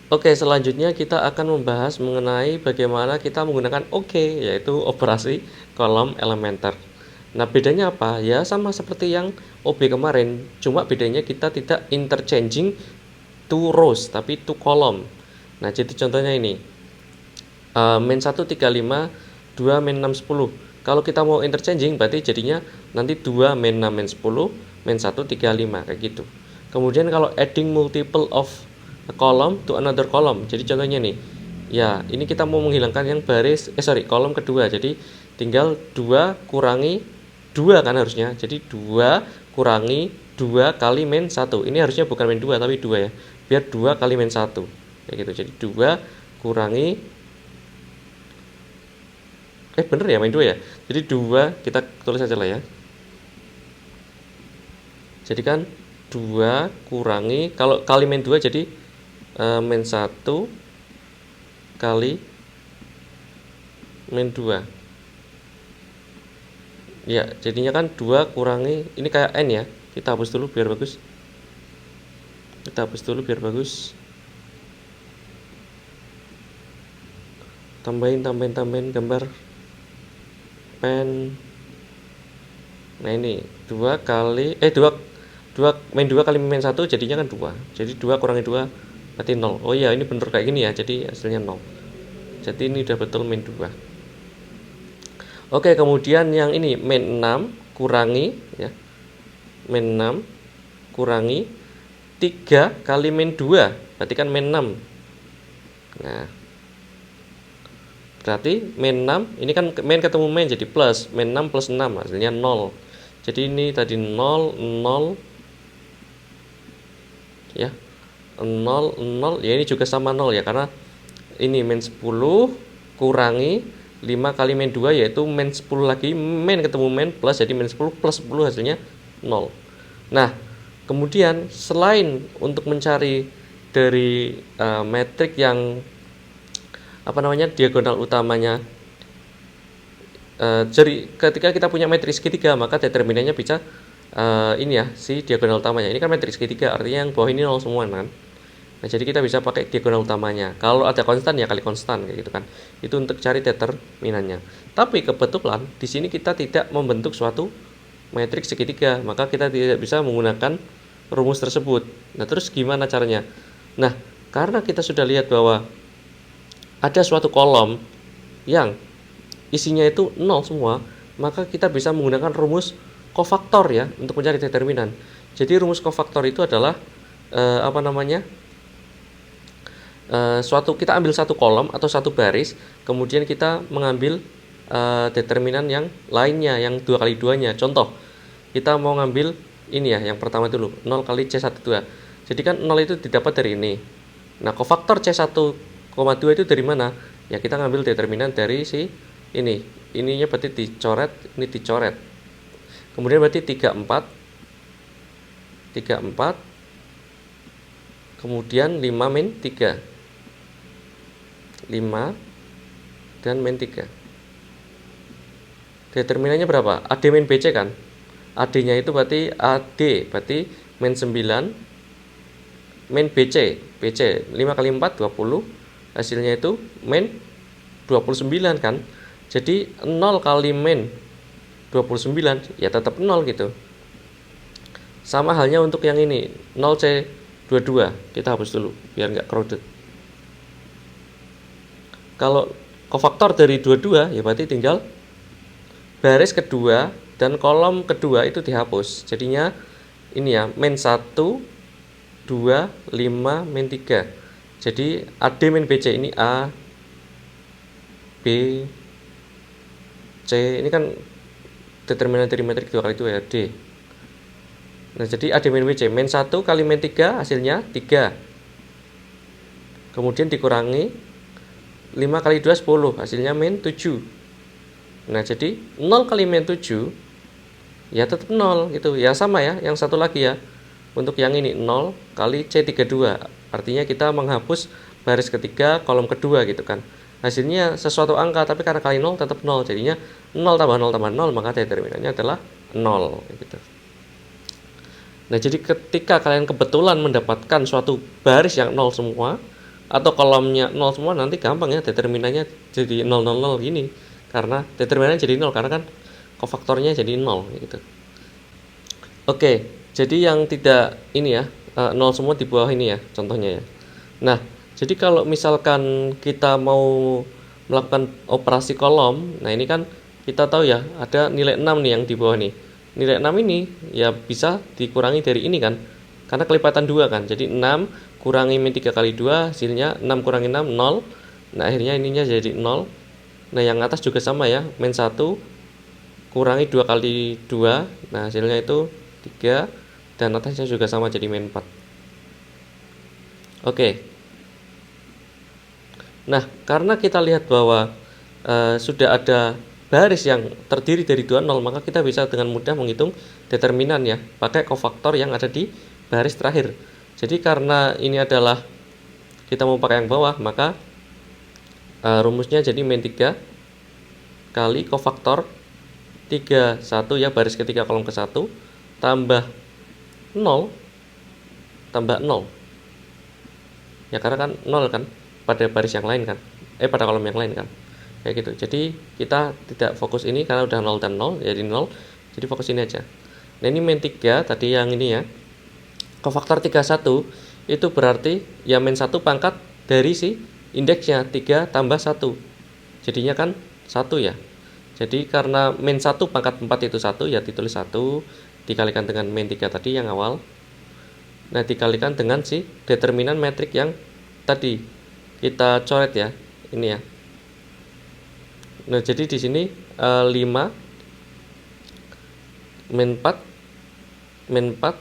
Oke, selanjutnya kita akan membahas mengenai bagaimana kita menggunakan OK, yaitu operasi kolom elementer. Nah, bedanya apa? Ya, sama seperti yang OB kemarin, cuma bedanya kita tidak interchanging to rows, tapi to column. Nah, jadi contohnya ini, min 135, 2 min 6, 10. Kalau kita mau interchanging, berarti jadinya nanti 2 min 6, min 10, min 1, 35, kayak gitu. Kemudian kalau adding multiple of a column to another column, jadi contohnya nih, ya ini kita mau menghilangkan yang baris, kolom kedua, jadi tinggal 2 kurangi 2 kan harusnya, jadi 2 kurangi 2 kali min 1, ini harusnya bukan min 2 tapi 2 ya, biar 2 kali min 1, kayak gitu, jadi 2 kurangi bener ya main 2 ya, jadi 2 kita tulis aja lah ya, jadi kan 2 kurangi, kalau kali min 2 jadi min 1 kali min 2 ya, jadinya kan 2 kurangi, ini kayak n ya, kita hapus dulu biar bagus, tambahin gambar pen. Nah ini 2 kali 2 min 2 kali min 1 jadinya kan 2. Jadi 2 kurangi 2 berarti 0. Oh iya, ini bener kayak gini ya. Jadi hasilnya 0. Jadi ini udah betul min 2. Oke, kemudian yang ini min 6 kurangi ya. Min 6 kurangi 3 kali min 2. Berarti kan min 6. Nah, berarti min 6 ini kan min ketemu min jadi plus, min 6 plus 6 hasilnya 0. Jadi ini tadi 0 0 ya. 0 0 ya, ini juga sama 0 ya, karena ini min 10 kurangi 5 kali min 2 yaitu min 10 lagi, min ketemu min plus, jadi min 10 plus 10 hasilnya 0. Nah, kemudian selain untuk mencari dari metrik yang diagonal utamanya, jadi ketika kita punya matriks segitiga maka determinannya bisa ini ya, si diagonal utamanya. Ini kan matriks segitiga, artinya yang bawah ini 0 semua kan. Nah, jadi kita bisa pakai diagonal utamanya. Kalau ada konstan ya kali konstan kayak gitu kan. Itu untuk cari determinannya. Tapi kebetulan di sini kita tidak membentuk suatu matriks segitiga, maka kita tidak bisa menggunakan rumus tersebut. Nah, terus gimana caranya? Nah, karena kita sudah lihat bahwa ada suatu kolom yang isinya itu 0 semua, maka kita bisa menggunakan rumus kofaktor ya untuk mencari determinan. Jadi rumus kofaktor itu adalah kita ambil satu kolom atau satu baris, kemudian kita mengambil determinan yang lainnya, yang 2 kali 2-nya. Contoh, kita mau ngambil ini ya, yang pertama dulu, 0 kali C12. Jadi kan 0 itu didapat dari ini. Nah, kofaktor C1,2 itu dari mana? Ya, kita ngambil determinan dari si ini. Ininya berarti dicoret, ini dicoret. Kemudian berarti 34. Kemudian 5 min 3. 5 dan min 3. Determinannya berapa? AD min BC kan? AD-nya itu berarti AD, berarti min 9 min BC. BC 5 kali 4 20. Hasilnya itu min 29 kan? Jadi 0 kali min 29 ya tetap 0 gitu. Sama halnya untuk yang ini, 0C22. Kita hapus dulu biar nggak crowded. Kalau kofaktor dari 22 ya berarti tinggal baris kedua dan kolom kedua itu dihapus. Jadinya ini ya, min 1 2 5 min 3. Jadi AD min BC ini A B C, ini kan determinan dari metrik 2 kali 2 ya, D. Nah, jadi AD min BC min 1 kali min 3 hasilnya 3. Kemudian dikurangi 5 kali 2 10, hasilnya min 7. Nah, jadi 0 kali min 7 ya tetap 0 gitu. Ya sama ya, yang satu lagi ya. Untuk yang ini 0 kali C32. Artinya kita menghapus baris ketiga, kolom kedua gitu kan. Hasilnya sesuatu angka, tapi karena kali 0 tetap 0. Jadinya 0 tambah 0 tambah 0, maka determinannya adalah 0 gitu. Nah, jadi ketika kalian kebetulan mendapatkan suatu baris yang 0 semua, atau kolomnya 0 semua, nanti gampang ya determinannya jadi 000 gini, karena determinannya jadi 0 karena kan kofaktornya jadi 0 gitu. Oke, jadi yang tidak ini ya, 0 semua di bawah ini ya contohnya ya. Nah, jadi kalau misalkan kita mau melakukan operasi kolom, nah ini kan kita tahu ya ada nilai 6 nih yang di bawah nih. Nilai 6 ini ya bisa dikurangi dari ini kan, karena kelipatan 2 kan. Jadi 6 kurangi min 3 kali 2 hasilnya 6 kurangi 6 0. Nah akhirnya ininya jadi 0. Nah yang atas juga sama ya, min 1 kurangi 2 kali 2, nah hasilnya itu 3, dan atasnya juga sama jadi min 4. Oke. Nah, karena kita lihat bahwa sudah ada baris yang terdiri dari 2 nol, maka kita bisa dengan mudah menghitung determinan ya, pakai kofaktor yang ada di baris terakhir. Jadi karena ini adalah kita mau pakai yang bawah, maka rumusnya jadi min 3 kali kofaktor 3, 1 ya, baris ketiga kolom ke 1, tambah 0, tambah 0. Ya karena kan 0 kan pada baris yang lain kan, pada kolom yang lain kan, kayak gitu. Jadi kita tidak fokus ini karena udah 0 dan 0 jadi 0, jadi fokus ini aja. Nah ini min 3 tadi yang ini ya, kofaktor 31 itu berarti ya min 1 pangkat dari si indeksnya 3 tambah 1, jadinya kan 1 ya. Jadi karena min 1 pangkat 4 itu 1, ya ditulis 1 dikalikan dengan min 3 tadi yang awal. Nah dikalikan dengan si determinan metrik yang tadi kita coret ya, ini ya. Nah jadi di sini 5 min 4 min 4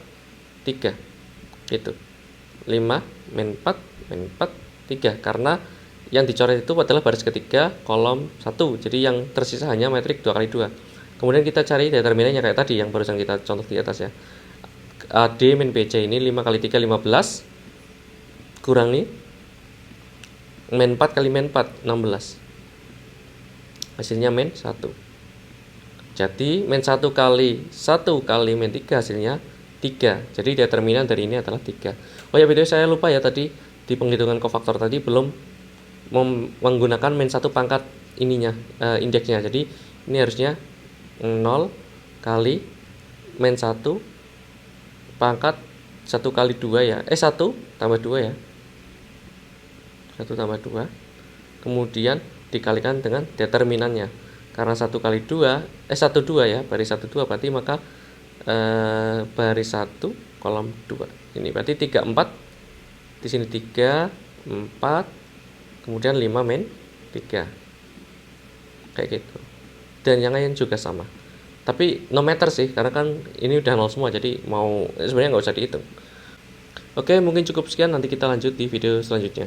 3 gitu. 5 min 4 min 4 3, karena yang dicoret itu adalah baris ketiga kolom 1, jadi yang tersisa hanya metrik 2 kali 2. Kemudian kita cari determinannya kayak tadi yang barusan kita contoh di atas ya. AD min BC ini 5 kali 3 15 kurangi min 4 kali min 4 16, hasilnya min 1. Jadi min 1 kali 1 kali min 3 hasilnya 3. Jadi determinan dari ini adalah 3. Oh ya, BTW saya lupa ya tadi di penghitungan kofaktor tadi belum menggunakan min 1 pangkat ininya, indeksnya. Jadi ini harusnya 0 kali min 1 pangkat 1 kali 2 ya, 1 tambah 2 ya, 1 tambah 2, kemudian dikalikan dengan determinannya. Karena 1 kali 2, 1 2 ya, baris 1 2, berarti maka baris 1 kolom 2 ini berarti 3 4, di sini 3 4, kemudian 5 min 3 kayak gitu. Dan yang lain juga sama, tapi no matter sih karena kan ini udah 0 semua, jadi mau sebenarnya nggak usah dihitung. Oke, mungkin cukup sekian, nanti kita lanjut di video selanjutnya.